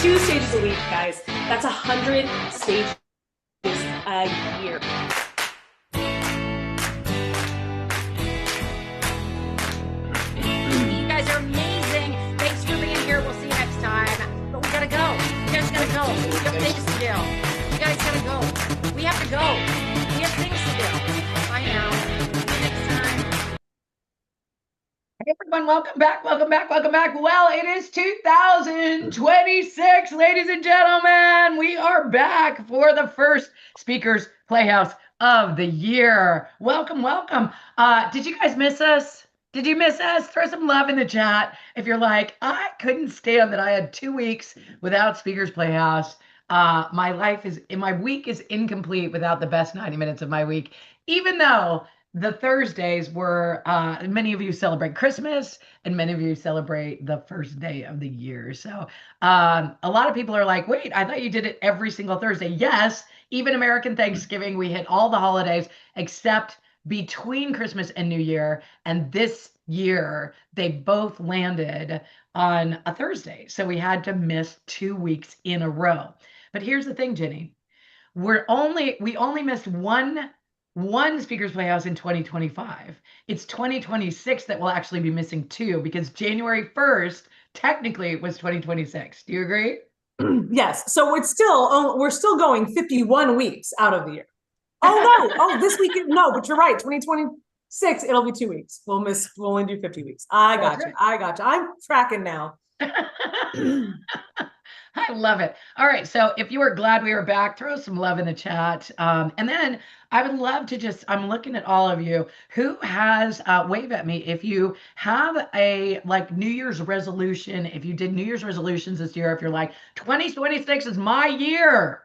2 stages a week, guys. That's 100 stages a year. You guys are amazing. Thanks for being here. We'll see you next time. But we gotta go. You guys gotta go. We have things to do. You guys gotta go. We have to go. We have things to do. Bye now. See you next time. Hey everyone, welcome back. Well, it is 2026, ladies and gentlemen. We are back for the first Speakers Playhouse of the year. Welcome. Did you guys miss us? Did you miss us? Throw some love in the chat if you're like, I couldn't stand that I had 2 weeks without Speakers Playhouse. My week is incomplete without the best 90 minutes of my week, even though the Thursdays were, many of you celebrate Christmas and many of you celebrate the first day of the year. So a lot of people are like, wait, I thought you did it every single Thursday. Yes, even American Thanksgiving, we hit all the holidays except between Christmas and New Year. And this year, they both landed on a Thursday. So we had to miss 2 weeks in a row. But here's the thing, Jenny. We only missed one Speakers Playhouse in 2025. It's 2026 that we'll actually be missing 2 because January 1st technically was 2026. Do you agree? Yes. So we're still going 51 weeks out of the year. Oh no. Oh, this week. No, but you're right. 2026, it'll be 2 weeks. We'll only do 50 weeks. I got you. I'm tracking now. I love it. All right. So if you are glad we are back, throw some love in the chat. And then I would love to I'm looking at all of you who has, wave at me. If you have a New Year's resolution, if you did New Year's resolutions this year, if you're like, 2026 is my year.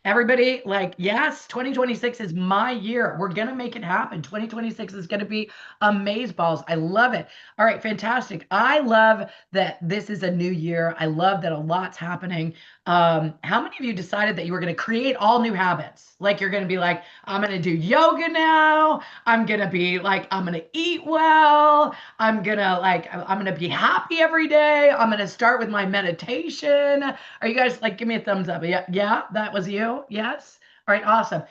Everybody, yes, 2026 is my year. We're going to make it happen. 2026 is going to be amazeballs. I love it. All right, fantastic. I love that this is a new year. I love that a lot's happening. How many of you decided that you were going to create all new habits? Like you're going to be like, I'm going to do yoga now. I'm going to be I'm going to eat well. I'm going to be happy every day. I'm going to start with my meditation. Are you guys give me a thumbs up? Yeah, that was you. Yes. All right. Awesome.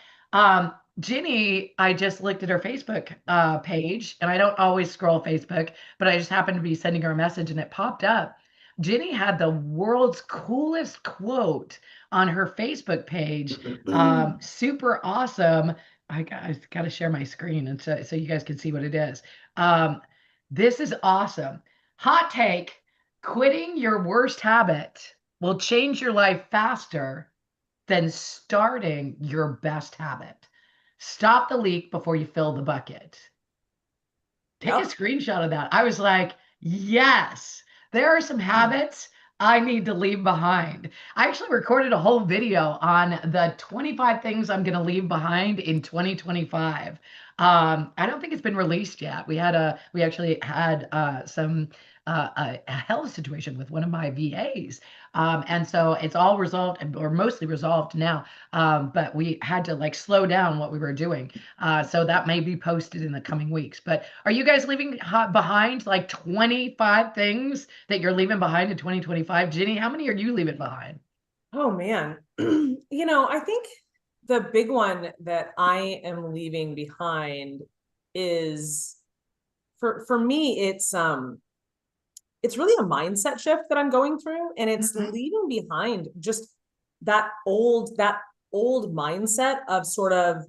Ginny, I just looked at her Facebook page, and I don't always scroll Facebook, but I just happened to be sending her a message and it popped up. Ginny had the world's coolest quote on her Facebook page. Super awesome. I got to share my screen and so you guys can see what it is. This is awesome. Hot take: quitting your worst habit will change your life faster than starting your best habit. Stop the leak before you fill the bucket. Take a screenshot of that. I was like, yes, there are some habits I need to leave behind. I actually recorded a whole video on the 25 things I'm going to leave behind in 2025. I don't think it's been released yet. We actually had a health situation with one of my VAs. And so it's all resolved or mostly resolved now. But we had to slow down what we were doing. So that may be posted in the coming weeks. But are you guys leaving behind 25 things that you're leaving behind in 2025? Ginny, how many are you leaving behind? Oh man. I think the big one that I am leaving behind is for me, it's really a mindset shift that I'm going through, and it's leaving behind just that old mindset of sort of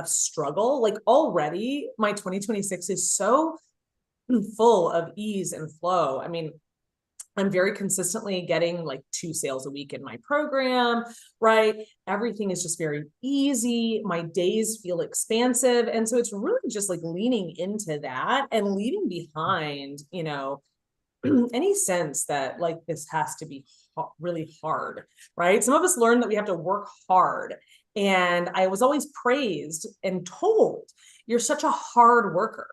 struggle. Already my 2026 is so full of ease and flow. I mean, I'm very consistently getting 2 sales a week in my program, right? Everything is just very easy. My days feel expansive. And so it's really just leaning into that and leaving behind, any sense that this has to be really hard, right? Some of us learn that we have to work hard. And I was always praised and told, you're such a hard worker.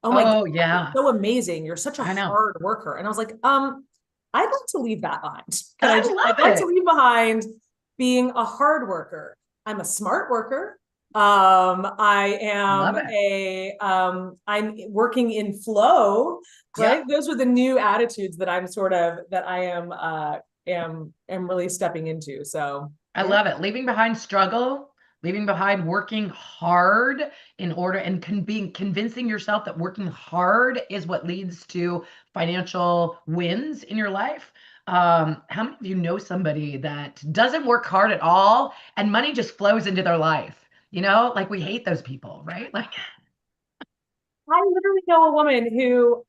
Oh my God, yeah. so amazing. You're such a hard worker. And I was like, I'd like to leave that behind. I'd like to leave behind being a hard worker. I'm a smart worker. I am I'm working in flow, right? Those are the new attitudes that I am am really stepping into. So I love it. Leaving behind struggle, leaving behind working hard in order and convincing yourself that working hard is what leads to financial wins in your life. How many of you know somebody that doesn't work hard at all and money just flows into their life? You know, like we hate those people, right? Like, I literally know a woman who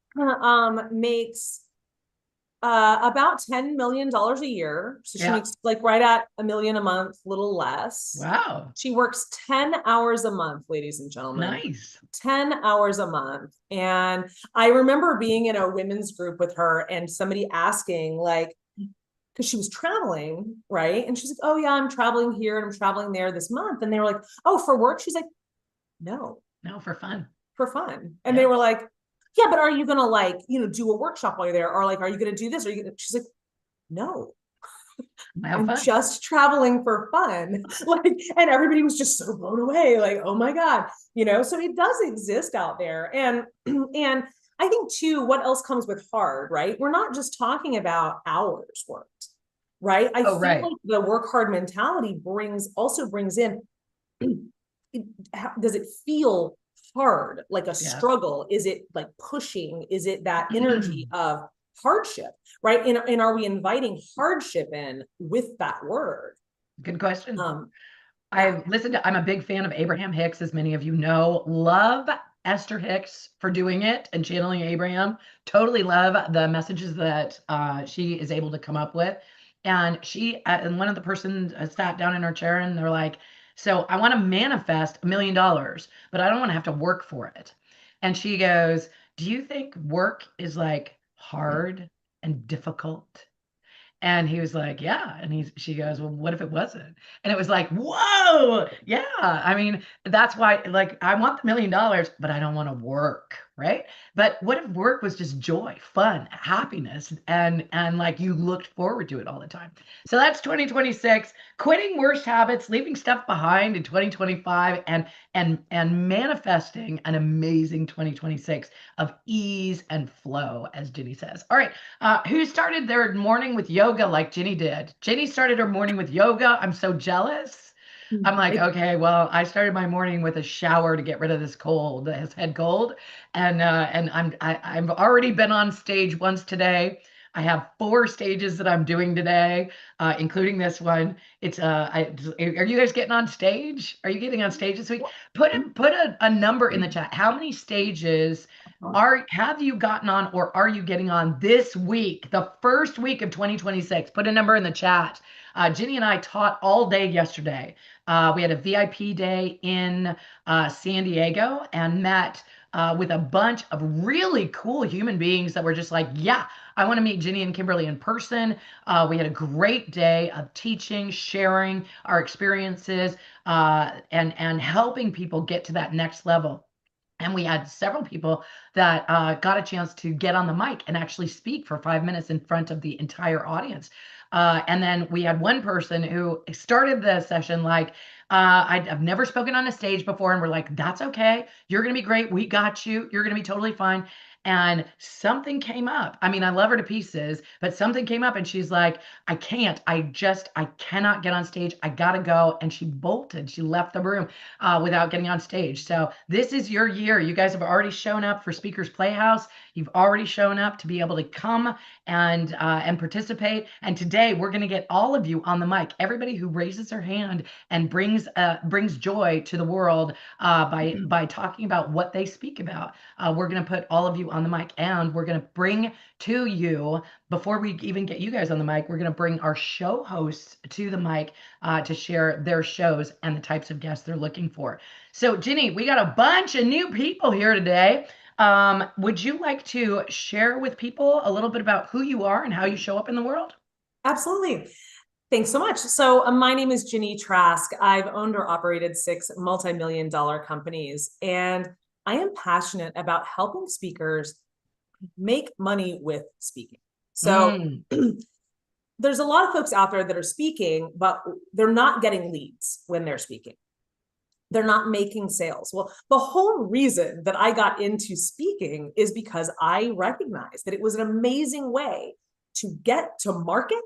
makes about $10 million a year. So she yeah. makes like right at $1 million a month, little less. Wow. She works 10 hours a month, ladies and gentlemen. Nice. 10 hours a month. And I remember being in a women's group with her and somebody asking, like, because she was traveling, right? And she's like, oh, yeah, I'm traveling here and I'm traveling there this month. And they were like, oh, for work? She's like, no, No, for fun. for fun. And Yeah. they were like, yeah, but are you going to like, do a workshop while you're there? Or like, are you going to do this? Or are you gonna... She's like, no, Have I'm fun. just traveling for fun. Like, and everybody was just so blown away. Like, oh my God, so it does exist out there. And, and I think too, what else comes with hard, right? We're not just talking about hours worked, right? I Oh, feel right. like the work hard mentality also brings in, does it feel hard, like a Yeah. struggle? Is it like pushing? Is it that energy of hardship, right? And are we inviting hardship in with that word? Good question. Yeah. I've listened to, I'm a big fan of Abraham Hicks, as many of you know. Love Esther Hicks for doing it and channeling Abraham. Totally love the messages that she is able to come up with. And and one of the persons sat down in her chair and they're like, so I want to manifest $1 million, but I don't want to have to work for it. And she goes, do you think work is like hard and difficult? And he was like, yeah. And she goes, well, what if it wasn't? And it was like, whoa, yeah. I mean, that's why, like, I want the $1 million, but I don't want to work, right? But what if work was just joy, fun, happiness, and like you looked forward to it all the time? So that's 2026, quitting worst habits, leaving stuff behind in 2025, and manifesting an amazing 2026 of ease and flow, as Ginny says. All right. Who started their morning with yoga like Ginny did? Ginny started her morning with yoga. I'm so jealous. I'm like, okay, well, I started my morning with a shower to get rid of this cold, this head cold, and I've already been on stage once today. I have 4 stages that I'm doing today, including this one. It's are you guys getting on stage? Are you getting on stage this week? Put a number in the chat. How many stages have you gotten on or are you getting on this week, the first week of 2026? Put a number in the chat. Ginny and I taught all day yesterday. We had a VIP day in San Diego and met with a bunch of really cool human beings that were just like, yeah, I want to meet Ginny and Kimberly in person. We had a great day of teaching, sharing our experiences, and helping people get to that next level. And we had several people that got a chance to get on the mic and actually speak for 5 minutes in front of the entire audience. And then we had one person who started the session like, I've never spoken on a stage before. And we're like, that's okay. You're going to be great. We got you. You're going to be totally fine. And something came up. I mean, I love her to pieces, but something came up and she's like, I can't. I cannot get on stage. I got to go. And she bolted. She left the room without getting on stage. So this is your year. You guys have already shown up for Speakers Playhouse. You've already shown up to be able to come and participate. And today we're going to get all of you on the mic. Everybody who raises their hand and brings joy to the world by talking about what they speak about. We're going to put all of you on the mic, and we're going to bring to you, before we even get you guys on the mic, we're going to bring our show hosts to the mic to share their shows and the types of guests they're looking for. So, Ginny, we got a bunch of new people here today. Would you like to share with people a little bit about who you are and how you show up in the world? Absolutely. Thanks so much. So my name is Ginny Trask. I've owned or operated 6 multi-million-dollar companies, and I am passionate about helping speakers make money with speaking. So there's a lot of folks out there that are speaking, but they're not getting leads when they're speaking. They're not making sales. Well, the whole reason that I got into speaking is because I recognized that it was an amazing way to get to market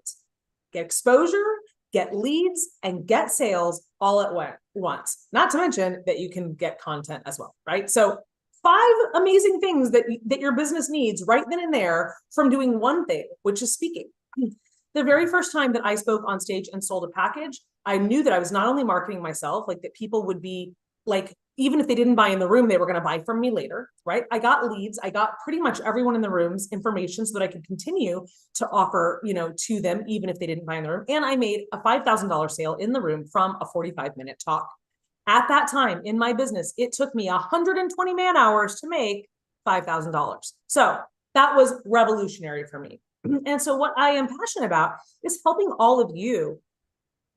get exposure, get leads, and get sales all at once. Not to mention that you can get content as well, right? So 5 amazing things that your business needs right then and there from doing one thing, which is speaking. The very first time that I spoke on stage and sold a package, I knew that I was not only marketing myself, like that people would be like, even if they didn't buy in the room, they were going to buy from me later, right? I got leads. I got pretty much everyone in the room's information so that I could continue to offer, to them, even if they didn't buy in the room. And I made a $5,000 sale in the room from a 45-minute talk. At that time in my business, it took me 120 man hours to make $5,000. So that was revolutionary for me. And so what I am passionate about is helping all of you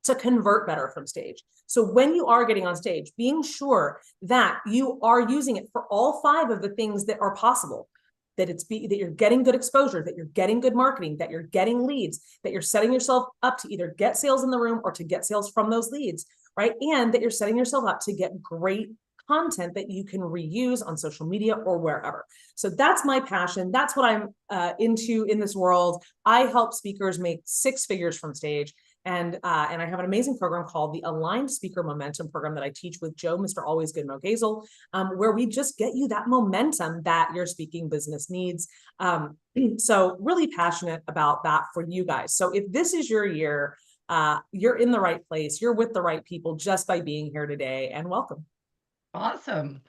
to convert better from stage. So when you are getting on stage, being sure that you are using it for all 5 of the things that are possible, that you're getting good exposure, that you're getting good marketing, that you're getting leads, that you're setting yourself up to either get sales in the room or to get sales from those leads, right? And that you're setting yourself up to get great content that you can reuse on social media or wherever. So that's my passion. That's what I'm into in this world. I help speakers make 6 figures from stage. And I have an amazing program called the Aligned Speaker Momentum Program that I teach with Joe, Mr. Always Good Mogazel, where we just get you that momentum that your speaking business needs. So really passionate about that for you guys. So if this is your year, you're in the right place. You're with the right people just by being here today, and welcome. Awesome.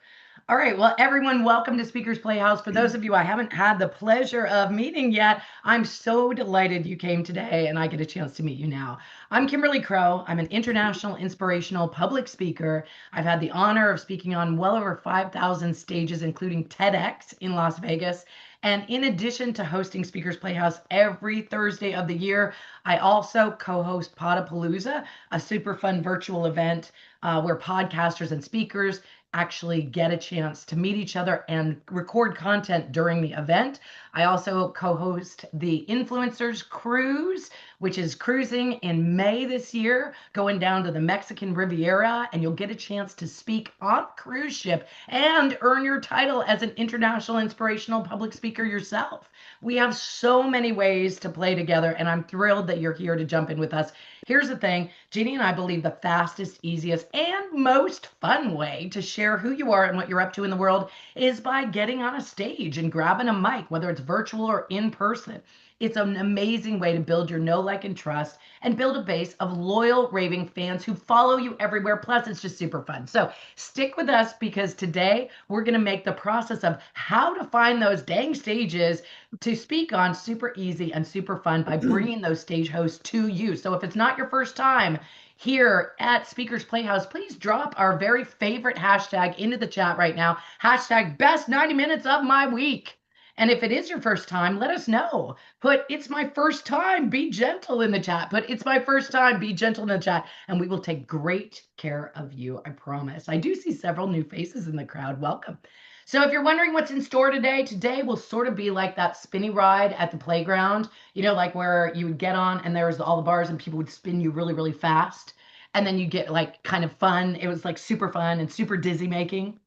All right. Well, everyone, welcome to Speakers Playhouse. For those of you I haven't had the pleasure of meeting yet, I'm so delighted you came today and I get a chance to meet you now. I'm Kimberly Crow. I'm an international inspirational public speaker. I've had the honor of speaking on well over 5,000 stages, including TEDx in Las Vegas. And in addition to hosting Speakers Playhouse every Thursday of the year, I also co-host Podapalooza, a super fun virtual event where podcasters and speakers actually get a chance to meet each other and record content during the event. I also co-host the Influencers Cruise, which is cruising in May this year, going down to the Mexican Riviera, and you'll get a chance to speak on a cruise ship and earn your title as an international inspirational public speaker yourself. We have so many ways to play together, and I'm thrilled that you're here to jump in with us. Here's the thing, Jeannie and I believe the fastest, easiest, and most fun way to share who you are and what you're up to in the world is by getting on a stage and grabbing a mic, whether it's virtual or in person. It's an amazing way to build your know, like, and trust and build a base of loyal, raving fans who follow you everywhere. Plus, it's just super fun. So stick with us because today we're going to make the process of how to find those dang stages to speak on super easy and super fun by bringing those stage hosts to you. So if it's not your first time here at Speakers Playhouse, please drop our very favorite hashtag into the chat right now. Hashtag best 90 minutes of my week. And if it is your first time, let us know. Put "it's my first time, be gentle" in the chat. Put "it's my first time, be gentle" in the chat. And we will take great care of you, I promise. I do see several new faces in the crowd. Welcome. So if you're wondering what's in store today will sort of be like that spinny ride at the playground, like where you would get on and there was all the bars and people would spin you really, really fast. And then you get like kind of fun. It was like super fun and super dizzy making.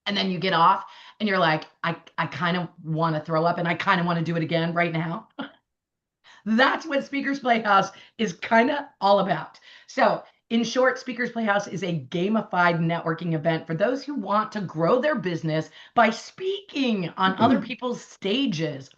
And then you get off and you're like, I kind of want to throw up and I kind of want to do it again right now. That's what Speakers Playhouse is kind of all about. So in short, Speakers Playhouse is a gamified networking event for those who want to grow their business by speaking on other people's stages,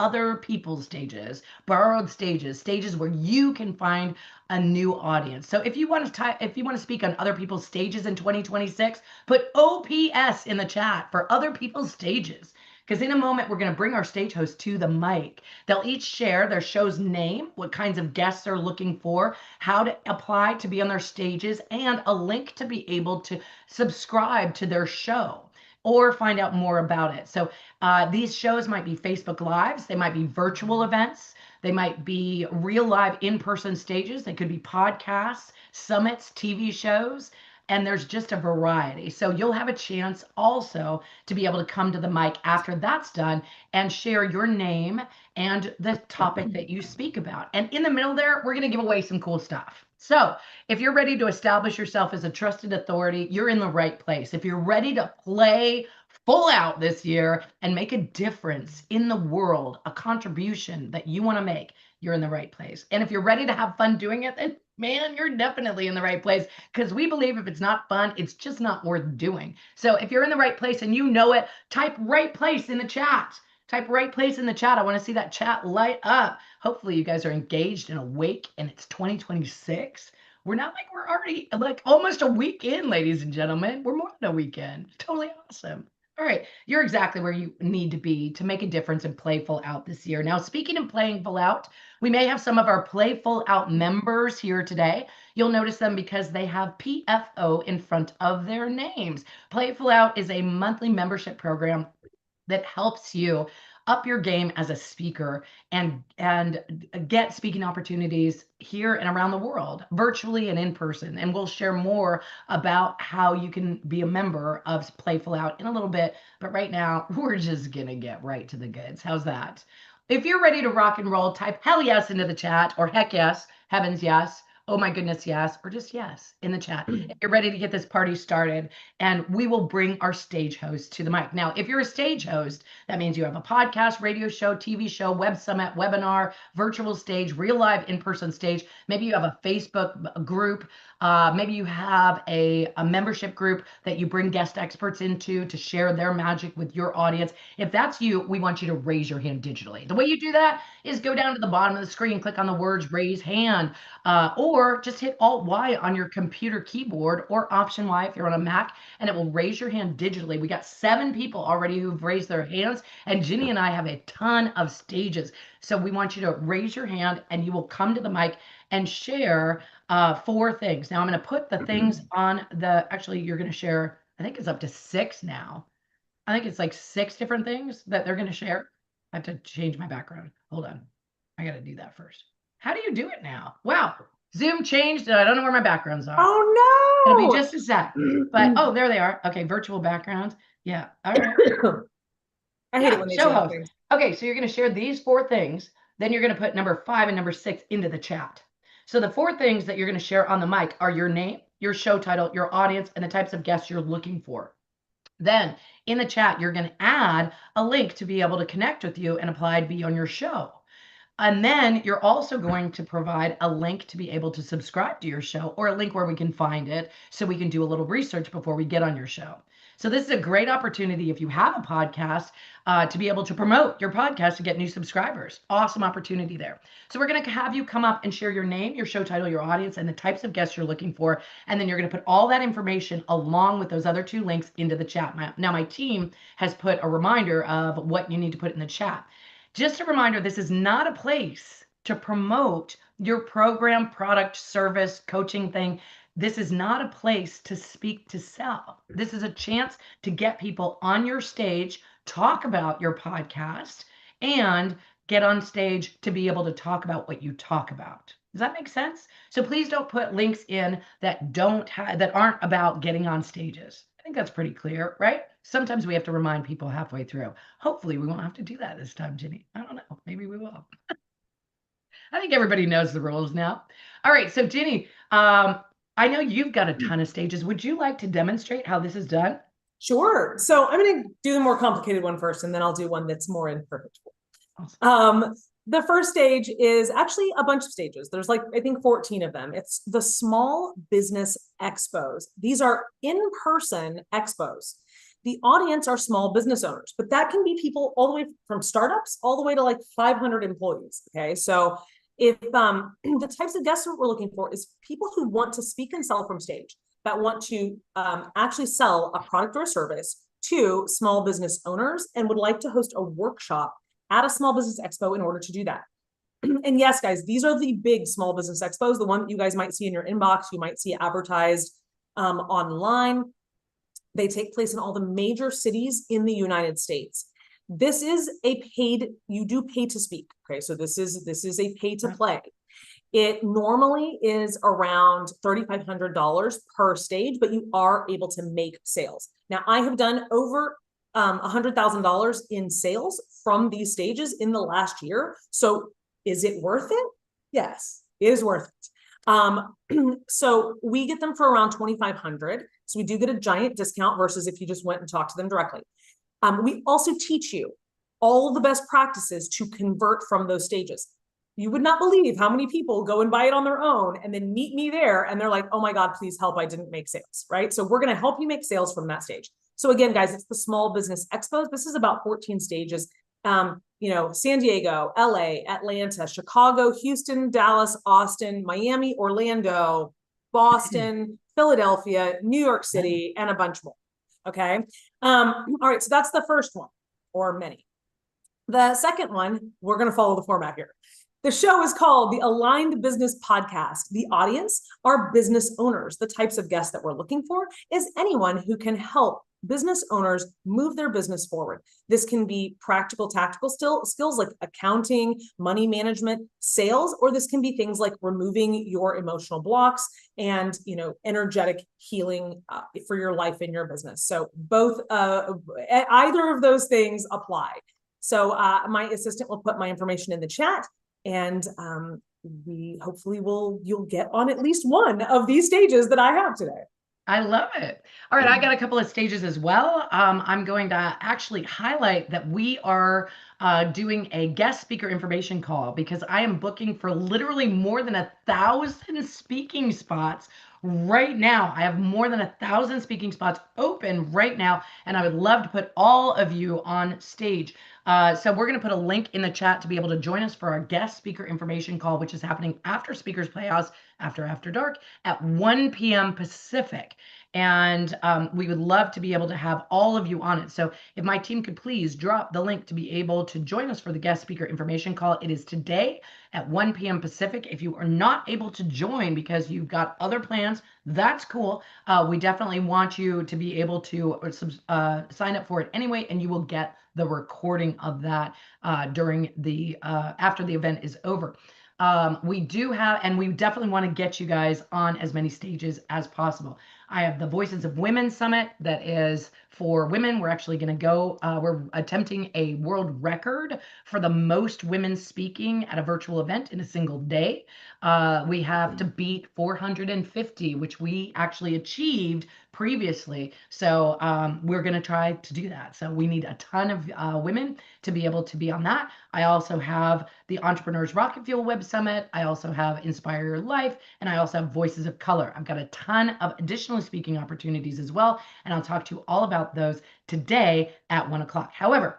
borrowed stages, stages where you can find a new audience. So if you want to speak on other people's stages in 2026, put OPS in the chat for other people's stages. Because in a moment, we're going to bring our stage host to the mic. They'll each share their show's name, what kinds of guests they're looking for, how to apply to be on their stages, and a link to be able to subscribe to their show or find out more about it. So these shows might be Facebook Lives. They might be virtual events. They might be real live in-person stages. They could be podcasts, summits, TV shows. And there's just a variety. So you'll have a chance also to be able to come to the mic after that's done and share your name and the topic that you speak about. And in the middle there, we're going to give away some cool stuff. So if you're ready to establish yourself as a trusted authority, you're in the right place. If you're ready to play full out this year and make a difference in the world, a contribution that you want to make, you're in the right place. And if you're ready to have fun doing it, then man, you're definitely in the right place, because we believe if it's not fun, it's just not worth doing. So if you're in the right place and you know it, type right place in the chat. Type right place in the chat. I want to see that chat light up. Hopefully you guys are engaged and awake, and it's 2026. We're not like we're already like almost a week in, ladies and gentlemen. We're more than a weekend. Totally awesome. All right, you're exactly where you need to be to make a difference in Playful Out this year. Now, speaking of Playful Out, we may have some of our Playful Out members here today. You'll notice them because they have PFO in front of their names. Playful Out is a monthly membership program that helps you up your game as a speaker and get speaking opportunities here and around the world, virtually and in person. And we'll share more about how you can be a member of Playful Out in a little bit. But right now, we're just gonna get right to the goods. How's that? If you're ready to rock and roll, type hell yes into the chat, or heck yes, heavens yes, oh my goodness yes, or just yes in the chat. If you're ready to get this party started, and we will bring our stage host to the mic. Now, if you're a stage host, that means you have a podcast, radio show, TV show, web summit, webinar, virtual stage, real live in-person stage. Maybe you have a Facebook group. Maybe you have a membership group that you bring guest experts into to share their magic with your audience. If that's you, we want you to raise your hand digitally. The way you do that is go down to the bottom of the screen, click on the words raise hand, or just hit Alt-Y on your computer keyboard, or Option Y if you're on a Mac, and it will raise your hand digitally. We got 7 people already who've raised their hands, and Ginny and I have a ton of stages. So we want you to raise your hand, and you will come to the mic and share 4 things. Now I'm going to put the things on the, actually you're going to share, I think it's up to 6 now. I think it's like 6 different things that they're going to share. I have to change my background. Hold on. I got to do that first. How do you do it now? Wow. Zoom changed. I don't know where my backgrounds are. Oh no. It'll be just a sec. But oh, there they are. Okay, virtual backgrounds. Yeah. All right. I hate it when they show change host. things. Okay, so you're going to share these 4 things. Then you're going to put number 5 and number 6 into the chat. So the 4 things that you're going to share on the mic are your name, your show title, your audience, and the types of guests you're looking for. Then in the chat, you're going to add a link to be able to connect with you and apply to be on your show. And then you're also going to provide a link to be able to subscribe to your show, or a link where we can find it so we can do a little research before we get on your show. So this is a great opportunity if you have a podcast to be able to promote your podcast to get new subscribers. Awesome opportunity there. So we're going to have you come up and share your name, your show title, your audience, and the types of guests you're looking for. And then you're going to put all that information along with those other 2 links into the chat. Now my team has put a reminder of what you need to put in the chat. Just a reminder, this is not a place to promote your program, product, service, coaching thing. This is not a place to speak to sell. This is a chance to get people on your stage, talk about your podcast, and get on stage to be able to talk about what you talk about. Does that make sense? So please don't put links in that aren't about getting on stages. I think that's pretty clear, right? Sometimes we have to remind people halfway through. Hopefully we won't have to do that this time, Ginny. I don't know. Maybe we will. I think everybody knows the rules now. All right. So Ginny, I know you've got a ton of stages. Would you like to demonstrate how this is done? Sure. So I'm going to do the more complicated one first, and then I'll do one that's more imperfect. Awesome. The first stage is actually a bunch of stages. There's like, I think 14 of them. It's the Small Business Expos. These are in-person expos. The audience are small business owners, but that can be people all the way from startups all the way to like 500 employees. Okay. So if the types of guests that we're looking for is people who want to speak and sell from stage, that want to actually sell a product or a service to small business owners and would like to host a workshop at a small business expo in order to do that. And yes, guys, these are the big small business expos, the one that you guys might see in your inbox, you might see advertised online. They take place in all the major cities in the United States. This is a paid, you do pay to speak. Okay, so this is a pay to play. It normally is around $3,500 per stage, but you are able to make sales. Now, I have done over $100,000 in sales from these stages in the last year. So is it worth it? Yes, it is worth it. So we get them for around $2,500. So we do get a giant discount versus if you just went and talked to them directly. We also teach you all the best practices to convert from those stages. you would not believe how many people go and buy it on their own and then meet me there. And they're like, oh my God, please help. I didn't make sales, right? So we're going to help you make sales from that stage. So again, guys, it's the Small Business Expo. This is about 14 stages. San Diego, LA, Atlanta, Chicago, Houston, Dallas, Austin, Miami, Orlando, Boston, Philadelphia, New York City, and a bunch more. Okay. All right. So that's the first one, or many. The second one, we're going to follow the format here. The show is called the Aligned Business Podcast. The audience are business owners. The types of guests that we're looking for is anyone who can help business owners move their business forward. This can be practical, tactical skills like accounting, money management, sales, or this can be things like removing your emotional blocks and, energetic healing for your life and your business. So both, either of those things apply. So my assistant will put my information in the chat, and you'll get on at least one of these stages that I have today. I love it. All right, I got a couple of stages as well. I'm going to actually highlight that we are doing a guest speaker information call because I am booking for literally more than 1,000 speaking spots right now. I have more than 1,000 speaking spots open right now, and I would love to put all of you on stage. So we're going to put a link in the chat to be able to join us for our guest speaker information call, which is happening after Speakers Playhouse, after dark at 1 p.m. Pacific. And we would love to be able to have all of you on it. So if my team could please drop the link to be able to join us for the guest speaker information call. It is today at 1 p.m. Pacific. If you are not able to join because you've got other plans, that's cool. We definitely want you to be able to sign up for it anyway, and you will get the recording of that during the after the event is over. We do have, and we definitely want to get you guys on as many stages as possible. I have the Voices of Women Summit that is for women. We're actually going to go, we're attempting a world record for the most women speaking at a virtual event in a single day. We have to beat 450, which we actually achieved previously. So we're going to try to do that. So we need a ton of women to be able to be on that. I also have the Entrepreneurs Rocket Fuel Web Summit. I also have Inspire Your Life, and I also have Voices of Color. I've got a ton of additional speaking opportunities as well, and I'll talk to you all about those today at 1 o'clock. However,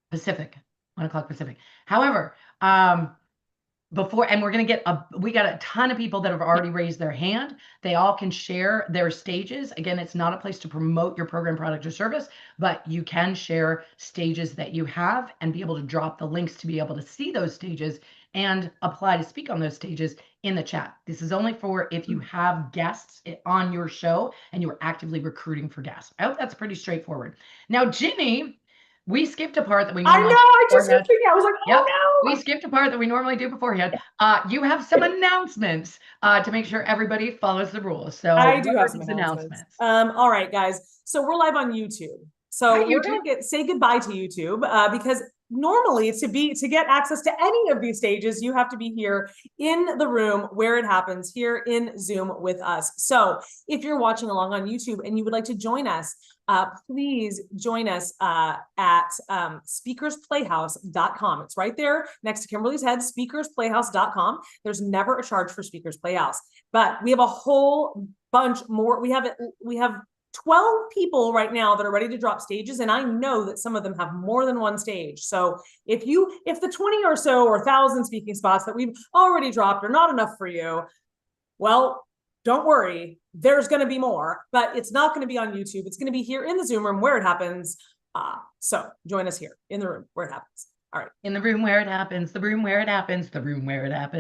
Pacific, 1 o'clock Pacific. However, and we're going to get we got a ton of people that have already raised their hand. They all can share their stages. Again, it's not a place to promote your program, product, or service, but you can share stages that you have and be able to drop the links to be able to see those stages and apply to speak on those stages in the chat. This is only for if you have guests on your show and you're actively recruiting for guests. I hope that's pretty straightforward. Now, Ginny, we skipped a part that we normally I just was thinking, I was like, oh no. We skipped a part that we normally do beforehand. You have some announcements to make sure everybody follows the rules. So I do have some announcements. All right, guys. So we're live on YouTube. So we're going to say goodbye to YouTube because normally to get access to any of these stages, you have to be here in the room where it happens, here in Zoom with us. So if you're watching along on YouTube and you would like to join us, please join us at speakersplayhouse.com. It's right there next to Kimberly's head, speakersplayhouse.com. There's never a charge for Speakers Playhouse, but we have a whole bunch more. We have 12 people right now that are ready to drop stages, and I know that some of them have more than one stage. So if the 20 or so or 1,000 speaking spots that we've already dropped are not enough for you, well, don't worry, there's going to be more, but it's not going to be on YouTube. It's going to be here in the Zoom room where it happens. So join us here in the room where it happens. All right. In the room where it happens, the room where it happens, the room where it happens.